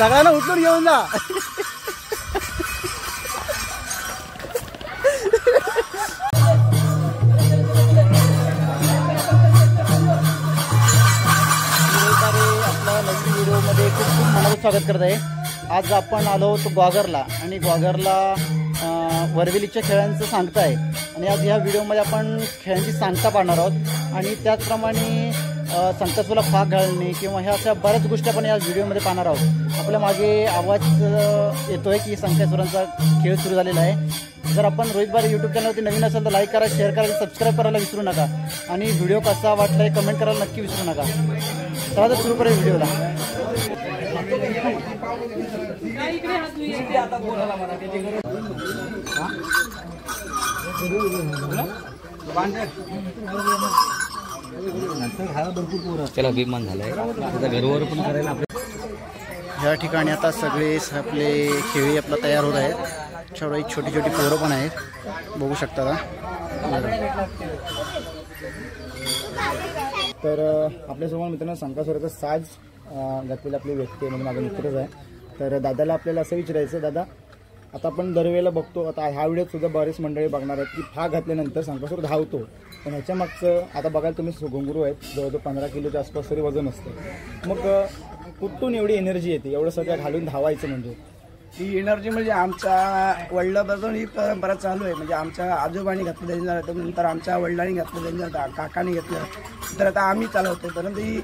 सगळ्यांना उचलून घेऊन जा. आपल्या नवीन व्हिडिओमध्ये खूप खूप मनाचं स्वागत करत आहे. आज आपण आलो होतो ग्वागरला आणि ग्वागरला वरवेलीच्या खेळांचं सांगता आहे आणि आज ह्या व्हिडिओमध्ये आपण खेळांची सांगता पाहणार आहोत आणि त्याचप्रमाणे संकसोला फाग घालणे किंवा ह्या अशा बऱ्याच गोष्टी आपण या व्हिडिओमध्ये पाहणार आहोत. आपल्या मागे आवाज येतोय की संकेश्वरांचा खेळ सुरू झालेला आहे. जर आपण रोहित बारे यूट्यूब चॅनलवरती नवीन असेल तर लाईक करा, शेअर करा, सबस्क्राईब करायला विसरू नका आणि व्हिडिओ कसा वाटलाय कमेंट करायला नक्की विसरू नका. चला तर सुरू करूया व्हिडिओला. चला विमान झालाय आता घरवर पण करायला आपल्या ह्या ठिकाणी आता सगळे आपले खेळी आपला तयार होत आहेत. छोटी छोटी पोरं पण आहेत, बघू शकता का. तर आपल्यासमोर मित्रांनो संकासुराचा साज घातलेला आपली व्यक्ती म्हणजे माझा मित्रच आहे. तर दादाला आपल्याला असं विचारायचं, दादा आता आपण दरवेळेला बघतो, आता ह्या व्हिडिओत सुद्धा बरेच मंडळी बघणार आहेत की फाग घातल्यानंतर संकासुर धावतो, पण ह्याच्या मागचं आता बघायला तुम्ही घुंगरू आहेत जवळजवळ 15 किलोच्या आसपास तरी वजन असतं. मग कुठून एवढी एनर्जी येते एवढं सगळं घालून धावायचं? म्हणजे ही एनर्जी म्हणजे आमच्या वडिलांपासून ही परंपरा चालू आहे. म्हणजे आमच्या आजोबांनी घातलं त्यांनी, नंतर आमच्या वडिलांनी घातलं त्यांनी, काकांनी घेतलं, तर आता आम्ही चालवतो. परंतु ही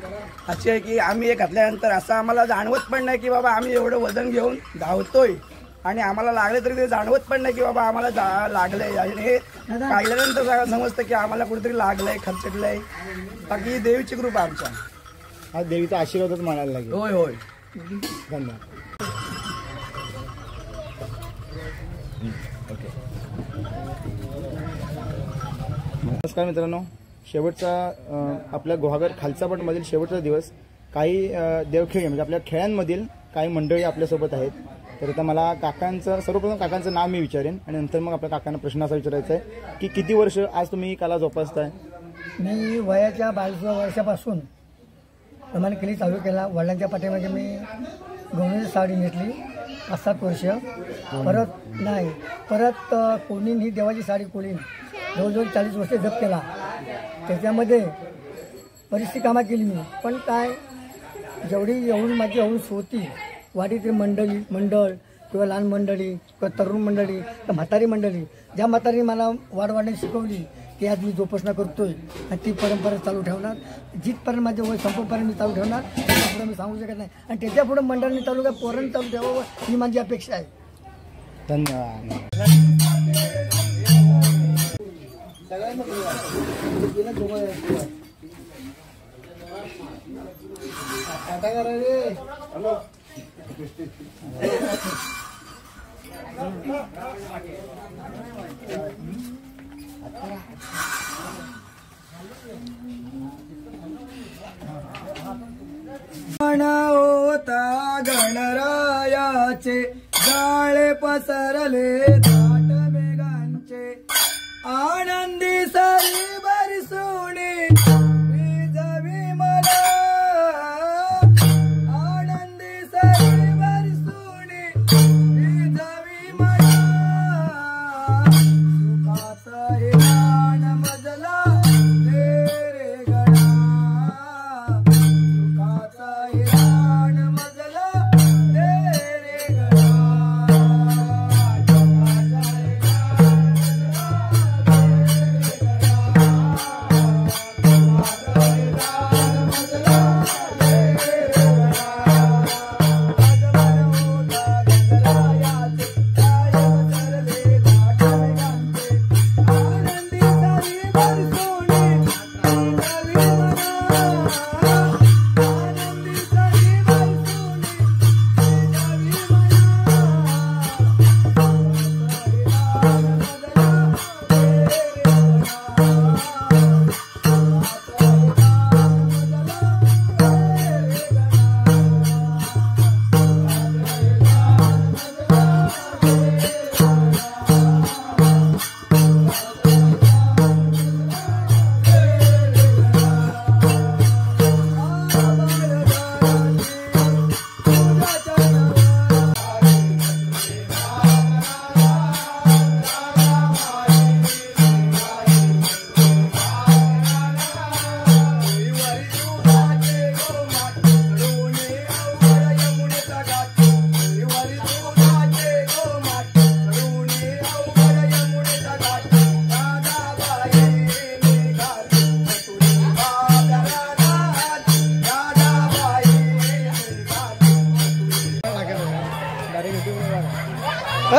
अशी आहे की आम्ही हे घातल्यानंतर असं आम्हाला जाणवत पण नाही की बाबा आम्ही एवढं वजन घेऊन धावतोय आणि आम्हाला लागले तरी ते जाणवत पण नाही की बाबा आम्हाला लागलंय. आणि हे काढल्यानंतर समजतं की आम्हाला कुठेतरी लागलंय, खर्चटलंय. बाकी देवीची कृपा आमच्या, हा देवीचा आशीर्वादच म्हणायला लागेल. होय होय, धन्यवाद. नमस्कार मित्रांनो, शेवटचा आपल्या गुहागर खालचा मधील शेवटचा दिवस. काही देवखेळ म्हणजे आपल्या खेळांमधील काही मंडळी आपल्यासोबत आहेत. तर आता मला काकांचं सर्वप्रथम काकांचं नाव मी विचारेन आणि नंतर मग आपल्या काकांना प्रश्न असा विचारायचा आहे की किती वर्ष आज तुम्ही कला जोपासताय? मी वयाच्या 22 वर्षापासून प्रमाणे केली चालू केला. वडिलांच्या पाठीमध्ये मी गवळीची साडी नेसली 5-7 वर्ष. परत कोणीन ही देवाची साडी कोणीन जवळजवळ 40 वर्ष जप केला. त्याच्यामध्ये बरीचशी कामं केली मी. पण काय एवढी माझी हौस होती, वाडीतील मंडळ किंवा लहान मंडळी किंवा तरुण मंडळी किंवा म्हातारी मंडळी, ज्या म्हातारी मला वाढवायला शिकवली की आज मी जोपासना करतोय आणि ती परंपरा चालू ठेवणार. जिथपर्यंत माझे वय संपेपर्यंत मी चालू ठेवणार. त्याच्यापुढे मी सांगू शकत नाही आणि त्याच्यापुढे मंडळांनी चालू काय पोरांनी चालू ठेवावं ही माझी अपेक्षा आहे. धन्यवाद. होता गणरायाचे जाळे पसरले दाट मेघांचे, आनंदी सरी बरसुणे विजवी मला, आनंदी सरी बरसुणे विजवी मला, सुखाचा हे गाण मजला रे गणा, सुखाचा हे गाण मजला रे गणा.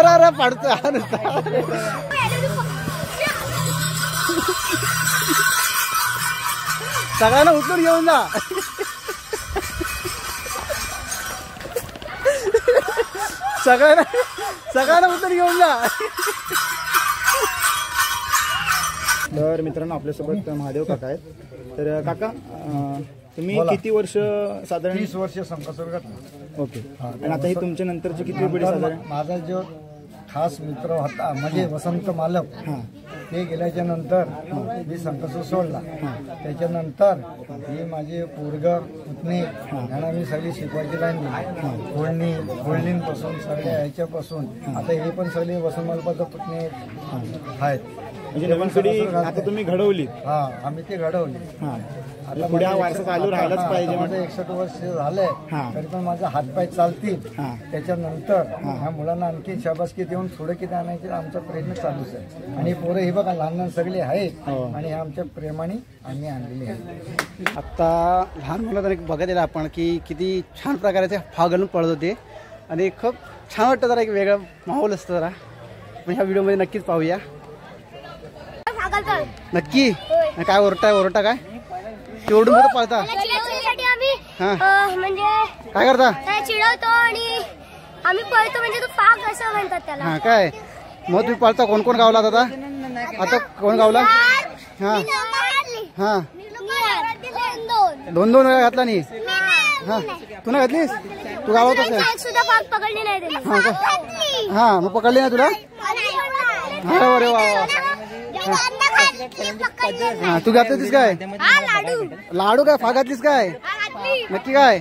अरे पाडतोय हा नुसता. सगळ्यांना उचलून घेऊन जा. सगळ्यांना उचलून घेऊन जा. तर मित्रांनो आपल्यासोबत महादेव काका आहेत. तर काका तुम्ही किती वर्ष साधारण? 30 वर्ष संकल्प घातला. ओके. आणि आता ही तुमच्या नंतरची किती पिढी साधारण? माझा जो खास मित्र होता म्हणजे वसंत मालक, ते गेल्याच्या नंतर मी संकल्प सोडला. त्याच्यानंतर ही माझे पोरग पुतणी यांना मी सगळी शिकवायची लाईन दिली. फोडणीपासून सगळ्या ह्याच्यापासून आता हे पण सगळे वसंत मालकाचं पुतणे आहेत. म्हणजे नवीन पिढी आता तुम्ही घडवली. हा, आम्ही ते घडवली. आता पुढे हा वारसा चालू राहिलाच पाहिजे. माझं 61 वर्ष झालंय तरी पण माझा हातपाय चालतील. त्याच्यानंतर ह्या मुलांना आणखी शाबासकी देऊन थोडं किती आणायचे आमचा प्रयत्न चालूच आहे. आणि पोरं हे बघा लहान लहान सगळे आहेत आणि ह्या आमच्या प्रेमाने आम्ही आणलेले आहे. आता लहान मुलं एक बघत येईल आपण की किती छान प्रकारे ते फाग घालून पळत होते आणि खूप छान वाटतं. जरा एक वेगळा माहोल असतं जरा. पण ह्या व्हिडिओमध्ये नक्कीच पाहूया. नक्की काय ओरटा काय तेवढून कुठं पळता? म्हणजे काय करता? चिडवतो आणि आम्ही पळतो म्हणजे तो फाग असं म्हणतात त्याला. हा काय मग तुम्ही पळता? कोण कोण गावला आता? आता कोण गावला? हा हा दोन वेळा घातला नाही. हा तू नाही घातलीस? तू गावातच सुद्धा फाग पकडली नाही त्याने. हा मग पकडली ना तुला? अरे वा. हा तू घातलीस काय? लाडू काय फाग घातलीस काय? नक्की काय?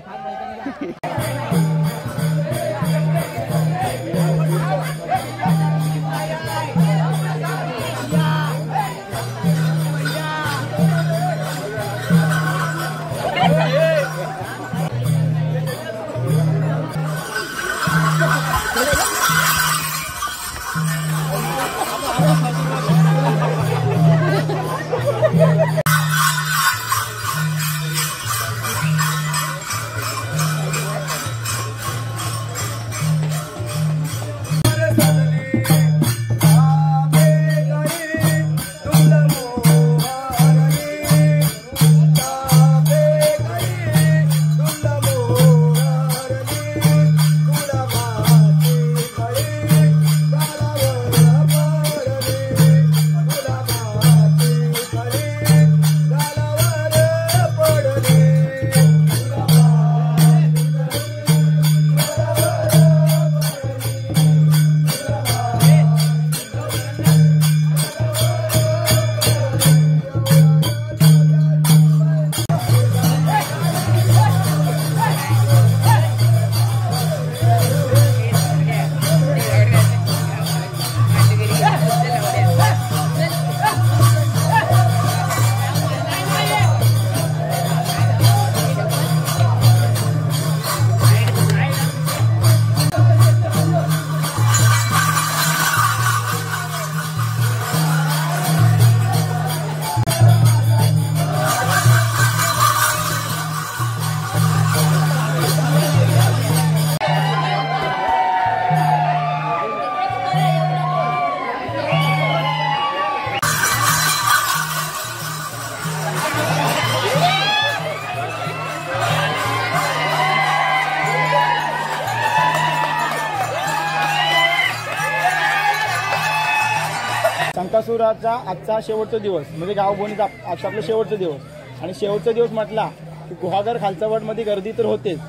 संकासुराचा आजचा शेवटचा दिवस म्हणजे गावभोवणीचा आजचा आपला शेवटचा दिवस. आणि शेवटचा दिवस म्हटला की गुहागर खालचावडमध्ये गर्दी तर होतेच.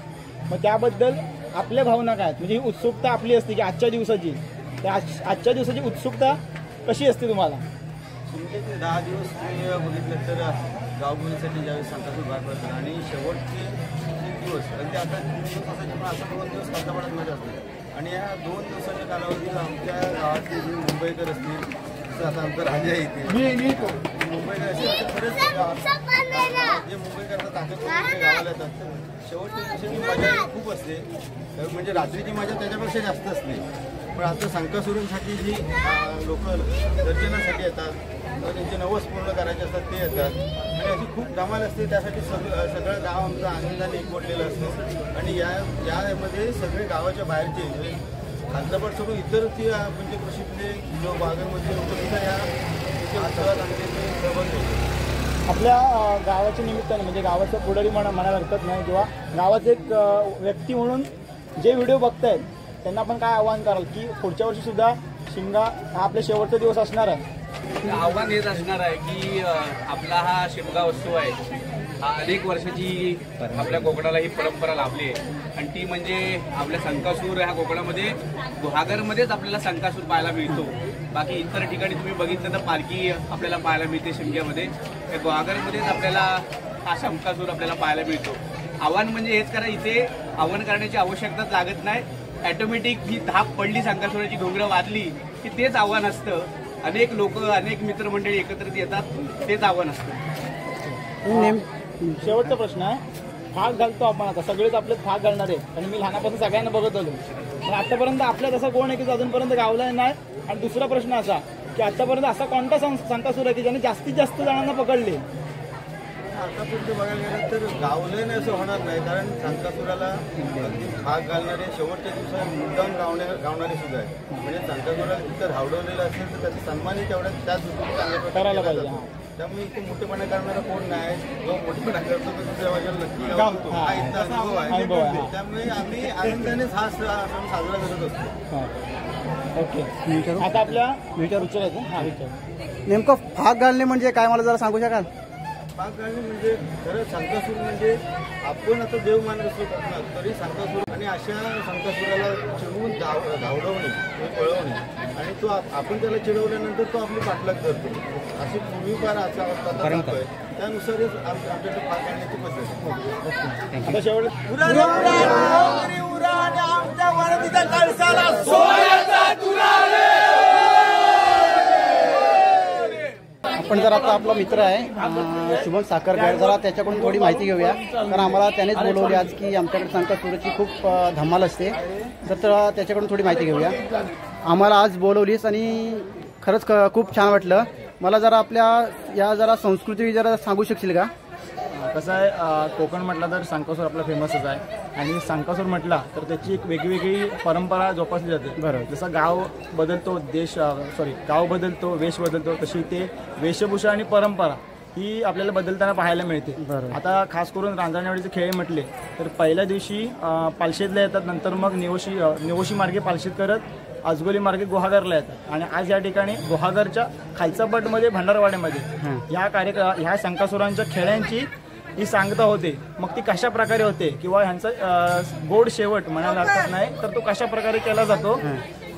मग त्याबद्दल आपल्या भावना काय म्हणजे ही उत्सुकता आपली असते की आजच्या दिवसाची त्या आजच्या दिवसाची उत्सुकता कशी असते तुम्हाला? 10 दिवस बघितलं तर गावभोवणीसाठी ज्यावेळेस संकासूर बाहेर पडतात आणि शेवटचे 3 दिवस म्हणजे आता 3 दिवसासाठी पण असं 2 दिवस खालचावडामध्ये असतात. आणि या 2 दिवसाच्या कालावधीत आमच्या गावातले जे मुंबईकर असतील आता आमचं राजा इथे मुंबईकर असे खरेच जे मुंबईकरचा ताकद गावाला येतात. शेवटच्या दिवशी मजा खूप असते म्हणजे रात्रीची मजा त्याच्यापेक्षा जास्त असते. पण आता संकासुरांसाठी जी लोक दर्शनासाठी येतात त्यांचे नवस पूर्ण करायचे असतात ते येतात आणि अशी खूप धमाल असते. त्यासाठी सगळं गाव आमचं आनंदाने एकवटलेलं असतं. आणि यामध्ये सगळे गावाच्या बाहेरचे खालचापाट सोडून इतर ती म्हणजे कृषीतले जो बागांमध्ये लोक सुद्धा या उत्सवात आमचे सहभागी होते. आपल्या गावाच्या निमित्ताने म्हणजे गावाचा पुढारी म्हणायला हरकत नाही किंवा गावाचे एक व्यक्ती म्हणून जे व्हिडिओ बघतायत त्यांना आपण काय आवाहन कराल की पुढच्या वर्षी सुद्धा शिमगा हा आपल्या शेवटचा दिवस असणार आहे? आव्हान हेच असणार आहे की आपला हा शिमगा उत्सव आहे हा अनेक वर्षाची आपल्या कोकणाला ही परंपरा लाभली आहे आणि ती म्हणजे आपल्या संकासूर ह्या कोकणामध्ये गुहागरमध्येच आपल्याला संकासूर पाहायला मिळतो. बाकी इतर ठिकाणी तुम्ही बघितलं तर पालखी आपल्याला पाहायला मिळते शिमग्यामध्ये, त्या गुहागरमध्येच आपल्याला हा संकासूर आपल्याला पाहायला मिळतो. आव्हान म्हणजे हेच करा, इथे आव्हान करण्याची आवश्यकताच लागत नाही. ऑटोमॅटिक ही धाप पडली संकासुराची घोंगडं वाजली की तेच आव्हान असतं. अनेक लोक अनेक मित्रमंडळी एकत्रित येतात, तेच आव्हान असतं. शेवटचा प्रश्न आहे, फाग घालतो आपण आता सगळेच आपले फाग घालणार आहे आणि मी लहानापासून सगळ्यांना बघत आलो पण आतापर्यंत आपल्यात असा कोण आहे की अजूनपर्यंत गावला नाही. आणि दुसरा प्रश्न असा की आतापर्यंत असा कोणता संकासूर आहे की ज्याने जास्तीत जास्त जणांना पकडले? आतापर्यंत बघायला गेलं तर गावलं नाही असं होणार नाही, कारण संकासुराला भाग घालणारे शेवटच्या दिवसात मुद्दाम गावणारे सुद्धा आहे. म्हणजे संकासुराला जिथं धावडवलेलं असेल तर त्याचा सन्मानही तेवढ्या त्याच दृष्टीने करायला पाहिजे. त्यामुळे इथे मोठेपणा करणारा कोण नाही, जो मोठेपणा करतो तो दुसऱ्या बाजूला नक्की गावतो, हा इथला अनुभव आहे. त्यामुळे आम्ही आनंदानेच हा सण साजरा करत असतो. ओके, आता आपल्या विचारायचं हा विचार नेमकं फाग घालणे म्हणजे काय मला जरा सांगू शकाल? फाग घालणे म्हणजे खरं संकासूर म्हणजे आपण आता देव मानत असतो ना, तरी संकासूर आणि अशा संकासुराला चिडवून धावडवणे पळवणे आणि तो आपण त्याला चिडवल्यानंतर तो आपली पाठलाग करतो. अशी पूर्वीपार असा परंपरा आहे, त्यानुसारच आमच्याकडे फाग घालण्याची पद्धत. आता शेवट आपण जर आता आपला मित्र आहे शुभम साखरकर, जरा त्याच्याकडून थोडी माहिती घेऊया, कारण आम्हाला त्यानेच बोलवली आज की आमच्याकडे संकासुराची खूप धमाल असते. तर त्याच्याकडून थोडी माहिती घेऊया. आम्हाला आज बोलवलीस आणि खरंच खूप छान वाटलं. मला जरा आपल्या या जरा संस्कृती जरा सांगू शकशील का? कसं आहे, कोकण म्हटलं तर संकासूर आपला फेमसच आहे आणि संकासूर म्हटला तर त्याची एक वेगवेगळी परंपरा जोपासली जाते. बरं, जसं गाव बदलतो गाव बदलतो, वेश बदलतो, तशी ते वेशभूषा आणि परंपरा ही आपल्याला बदलताना पाहायला मिळते. आता खास करून रांजणवाडीचे खेळ म्हटले तर पहिल्या दिवशी पालशेतला येतात, नंतर मग निवोशी मार्गे पालशेत करत आजगोली मार्गे गुहागरला येतात आणि आज या ठिकाणी गुहागरच्या खालचा पटमध्ये भंडारवाड्यामध्ये ह्या संकासुरांच्या खेळांची ही सांगता होते. मग ती कशा प्रकारे होते किंवा ह्यांचा गोड शेवट म्हणायला हरकत नाही तर तो कशा प्रकारे केला जातो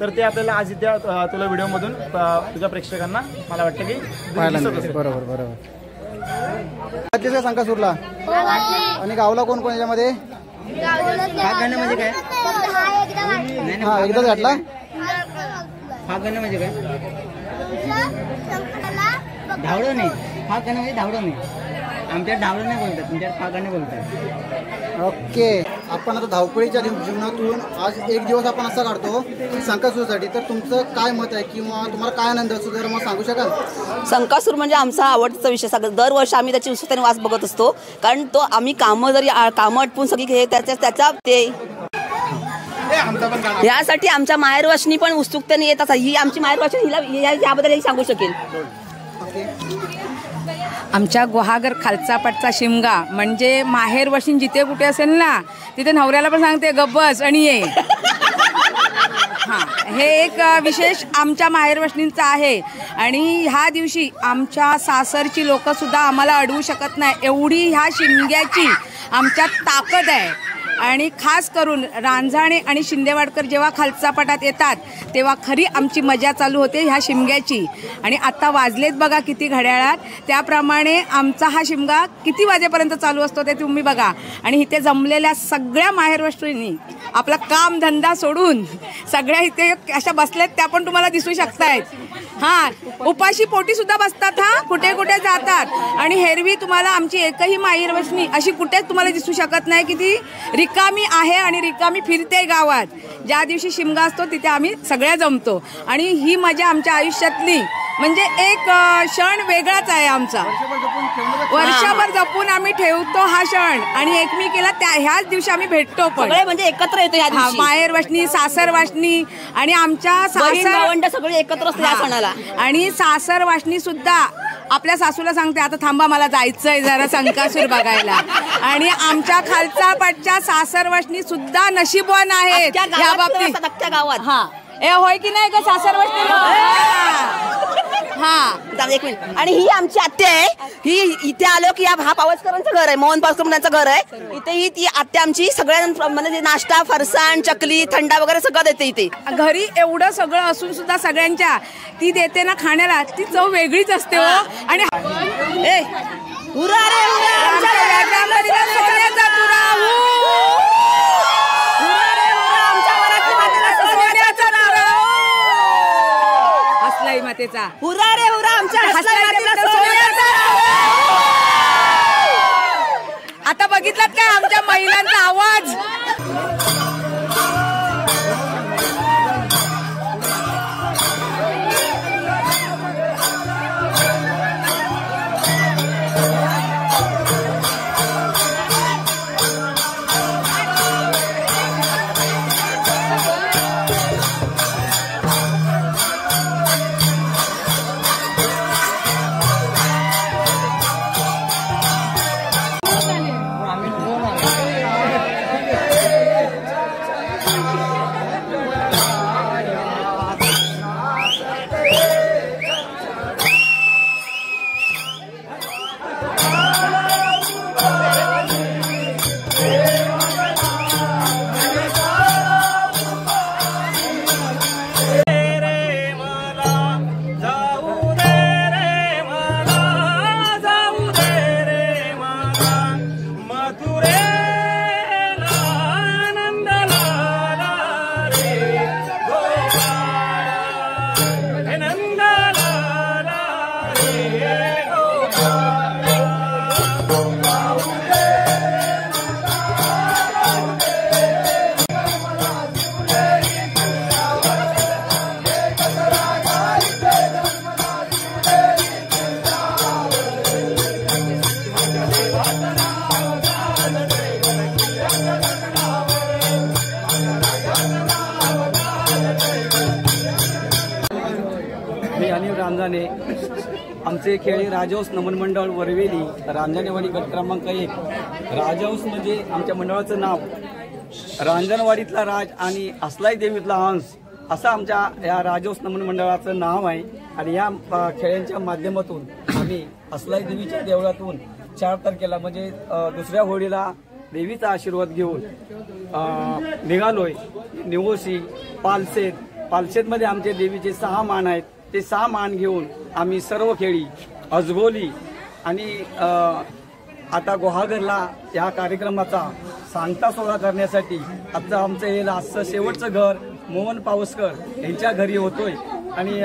तर ते आपल्याला आज इथे तुला व्हिडिओमधून तुझ्या प्रेक्षकांना मला वाटतं की बरोबर संकासूरला आणि गावला कोण कोण याच्यामध्ये फाग घालणं म्हणजे काय? हा एकदाच घातला. फाग घालणं म्हणजे काय? धावडं नाही. फाग घालणं म्हणजे धावडं नाही. आमच्यात धावडं नाही बोलतात, तुमच्यात फाग घालणं बोलतात. ओके, आपण आता धावपळीच्या जीवनातून आज एक दिवस आपण असा काढतो संकासूरसाठी, तर तुमचं काय मत आहे किंवा तुम्हाला काय आनंद असतो जर मला सांगू शकाल? संकासूर म्हणजे आमचा आवडता विषय. सगळं दरवर्षी आम्ही त्याची उत्सुकतेने वाट बघत असतो, कारण तो आम्ही कामं आटपून सगळी त्याचा ते यासाठी आमच्या माहेरवाशिनी पण उत्सुकतेने येत असतात. ही आमची माहेरवाशिनी, हिला याबद्दल सांगू शकेल. आमच्या गुहागर खालचा पटचा शिमगा म्हणजे माहेरवाशीन जिथे कुठे असेल ना तिथे नवऱ्याला पण सांगते गब्बस आणि ये. हां, हे एक विशेष आमच्या माहेरवाशिनींचं आहे आणि ह्या दिवशी आमच्या सासरची लोकंसुद्धा आम्हाला अडवू शकत नाही, एवढी ह्या शिमग्याची आमच्यात ताकद आहे. आणि खास करून रांझाणे आणि शिंदेवाडकर जेव्हा खालचा पटात येतात तेव्हा खरी आमची मजा चालू होते ह्या शिमग्याची. आणि आता वाजलेत बघा किती घड्याळात, त्याप्रमाणे आमचा हा शिमगा किती वाजेपर्यंत चालू असतो ते तुम्ही बघा. आणि इथे जमलेल्या सगळ्या माहेरवाशिनी आपला काम धंदा सोडून सगळ्या इथे अशा बसल्यात, त्या पण तुम्हाला दिसू शकतायत. हां, उपाशी पोटी सुद्धा बसतात, हां, कुठे कुठे जातात. आणि हेरवी तुम्हाला आमची एकही माहेरवाशिनी अशी कुठेच तुम्हाला दिसू शकत नाही की ती रिकामी आहे आणि रिकामी फिरते गावात. ज्या दिवशी शिमगा असतो तिथे आम्ही सगळ्या जमतो आणि ही मजा आमच्या आयुष्यातली म्हणजे एक क्षण वेगळाच आहे आमचा. वर्षभर जपून आम्ही ठेवतो हा क्षण आणि एकमेकीला ह्याच दिवशी आम्ही भेटतो पण सगळे म्हणजे एकत्र येतो या दिवशी. माहेर वासनी सासर वासनी आणि आमच्या भावंड सगळे एकत्र असतो या सणाला. आणि सासर वासनी सुद्धा आपल्या सासूला सांगते आता थांबा मला जायचंय जरा संकासूर बघायला. आणि आमच्या खालचा पाठच्या सासर वासनी सुद्धा नशीबवान आहेत या बाबतीत अख्ख्या गावात. हा ए होय की नाही का सासर वासनी. हा एक मिनिट. आणि ही आमची आत्या आहे. ही इथे आलो की हा पावसकरांचं घर आहे, मोहन पावसकर यांचं घर आहे. इथे ही ती आत्या आमची सगळ्यांना म्हणजे नाश्ता फरसाण चकली थंडा वगैरे सगळं देते इथे. घरी एवढं सगळं असून सुद्धा सगळ्यांच्या ती देते ना खाण्याला ती चव वेगळीच असते हो. आणि सोन्याचा तुरा हसलाई मातेचा हुरा रे हुरा आमच्या आता बघितलात काय आमच्या महिलांचा आवाज. मी अनिल रांजाने. आमचे खेळी राजहंस नमन मंडळ वरवेली रांजणेवाडी गट क्रमांक 1. राजहंस म्हणजे आमच्या मंडळाचं नाव. रांजणवाडीतला राज आणि असलाई देवीतला हंस असं आमच्या या राजहंस नमन मंडळाचं नाव आहे. आणि या खेळांच्या माध्यमातून आम्ही असलाई देवीच्या देवळातून 4 तारखेला म्हणजे दुसऱ्या होळीला देवीचा आशीर्वाद घेऊन निघालोय. निवोशी पालसेतमध्ये आमचे देवीचे 6 मान आहेत. ते 6 मान घेऊन आम्ही सर्व खेळी अजगोली आणि आता गुहागरला या कार्यक्रमाचा सांगता सोहळा करण्यासाठी आता आमचं हे लास्टचं शेवटचं घर मोहन पावसकर यांच्या घरी होतोय. आणि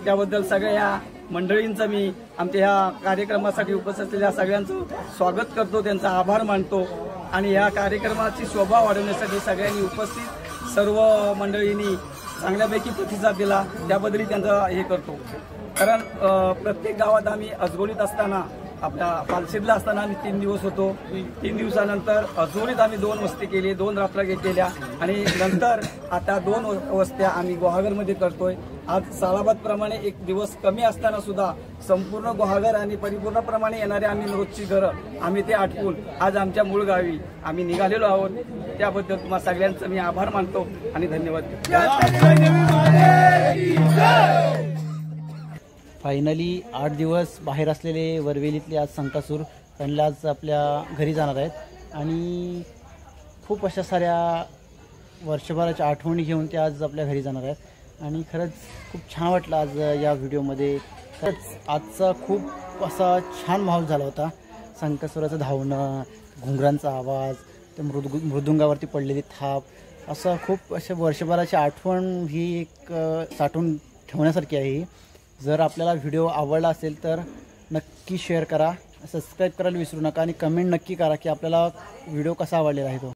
त्याबद्दल सगळ्या या मंडळींचं मी आमच्या ह्या कार्यक्रमासाठी उपस्थित असलेल्या सगळ्यांचं स्वागत करतो, त्यांचा आभार मानतो. आणि या कार्यक्रमाची शोभा वाढवण्यासाठी सगळ्यांनी उपस्थित सर्व मंडळींनी चांगल्यापैकी प्रतिसाद दिला त्याबद्दल त्यांचा हे करतो. कारण प्रत्येक गावात आम्ही अजगोलीत असताना आपल्या पालसेतला असताना आम्ही 3 दिवस होतो. 3 दिवसानंतर अजगोलीत आम्ही 2 वस्ती केली, 2 रात्र केल्या आणि नंतर आता 2 वस्त्या आम्ही गुहागरमध्ये करतोय. आज सालाबादप्रमाणे 1 दिवस कमी असताना सुद्धा संपूर्ण गुहागर आणि परिपूर्णप्रमाणे येणारे आम्ही रोजची घरं आम्ही ते आटवून आज आमच्या मूळ गावी आम्ही निघालेलो आहोत. त्याबद्दल तुम्हाला सगळ्यांचं मी आभार मानतो आणि धन्यवाद. फायनली 8 दिवस बाहेर असलेले वरवेलीतले आज संकासूर त्यांना आज आपल्या घरी जाणार आहेत. आणि खूप अशा साऱ्या वर्षभराच्या आठवणी घेऊन ते आज आपल्या घरी जाणार आहेत. आणि खरंच खूप छान वाटलं आज या व्हिडिओमध्ये. खरंच आजचा खूप असा छान माहोल झाला होता. संकासुराचं धावणं, घुंगरांचा आवाज, ते मृदुंगावरती पडलेली थाप, असं खूप अशा वर्षभराची आठवण ही एक साठवून ठेवण्यासारखी आहे. जर आपल्याला व्हिडिओ आवडला असेल तर नक्की शेअर करा, सबस्क्राईब करायला विसरू नका आणि कमेंट नक्की करा की आपल्याला व्हिडिओ कसा आवडलेला आहे तो.